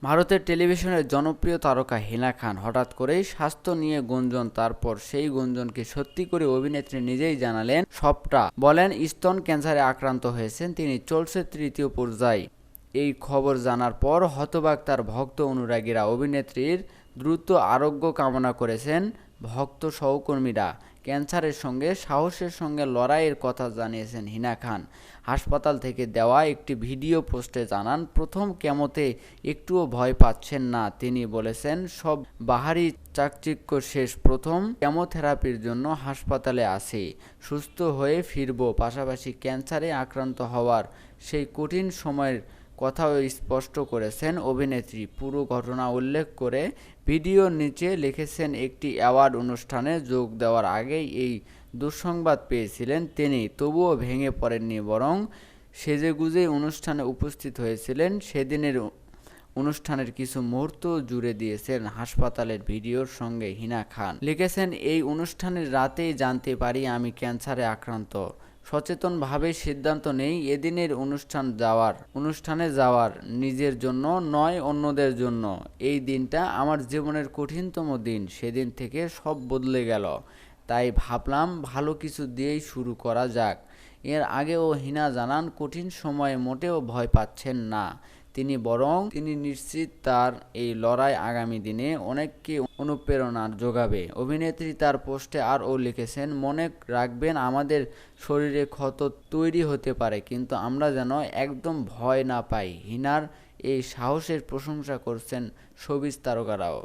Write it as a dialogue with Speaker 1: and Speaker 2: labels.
Speaker 1: ভারতের টেলিভিশনের জনপ্রিয় তারকা হিনা খান হঠাৎ করেই স্বাস্থ্য নিয়ে গুঞ্জন, তারপর সেই গুঞ্জনকে সত্যি করে অভিনেত্রী নিজেই জানালেন সবটা। বলেন স্তন ক্যান্সারে আক্রান্ত হয়েছেন তিনি, চলছে তৃতীয় পর্যায়ে। এই খবর জানার পর হতবাক তার ভক্ত অনুরাগীরা। অভিনেত্রীর দ্রুত আরোগ্য কামনা করেছেন ভক্ত সহকর্মীরা। ক্যান্সারের সঙ্গে সাহসের সঙ্গে লড়াইয়ের কথা জানিয়েছেন হিনা খান। হাসপাতাল থেকে দেওয়া একটি ভিডিও পোস্টে জানান, প্রথম কেমোতে একটুও ভয় পাচ্ছেন না তিনি। বলেছেন, সব বাহারি চাকচিক্য শেষ, প্রথম কেমোথেরাপির জন্য হাসপাতালে আছি, সুস্থ হয়ে ফিরব। পাশাপাশি ক্যান্সারে আক্রান্ত হওয়ার সেই কঠিন সময়ের কথাও স্পষ্ট করেছেন অভিনেত্রী। পুরো ঘটনা উল্লেখ করে ভিডিওর নিচে লিখেছেন, একটি অ্যাওয়ার্ড অনুষ্ঠানে যোগ দেওয়ার আগেই এই দুঃসংবাদ পেয়েছিলেন তিনি, তবুও ভেঙে পড়েননি, বরং সেজেগুজে অনুষ্ঠানে উপস্থিত হয়েছিলেন। সেদিনের অনুষ্ঠানের কিছু মুহূর্ত জুড়ে দিয়েছেন হাসপাতালের ভিডিওর সঙ্গে। হিনা খান লিখেছেন, এই অনুষ্ঠানের রাতেই জানতে পারি আমি ক্যান্সারে আক্রান্ত। সচেতনভাবে সিদ্ধান্ত নেই এদিনের অনুষ্ঠানে যাওয়ার, নিজের জন্য নয় অন্যদের জন্য। এই দিনটা আমার জীবনের কঠিনতম দিন, সেদিন থেকে সব বদলে গেল। তাই ভাবলাম ভালো কিছু দিয়েই শুরু করা যাক। এর আগেও হিনা জানান, কঠিন সময়ে মোটেও ভয় পাচ্ছেন না তিনি নিশ্চিত তার এই লড়াই আগামী দিনে অনেককে অনুপ্রেরণা যোগাবে। অভিনেত্রী তার পোস্টে আরও লিখেছেন, মনে রাখবেন আমাদের শরীরে ক্ষত তৈরি হতে পারে, কিন্তু আমরা যেন একদম ভয় না পাই। হিনার এই সাহসের প্রশংসা করছেন শোবিজ তারকারাও।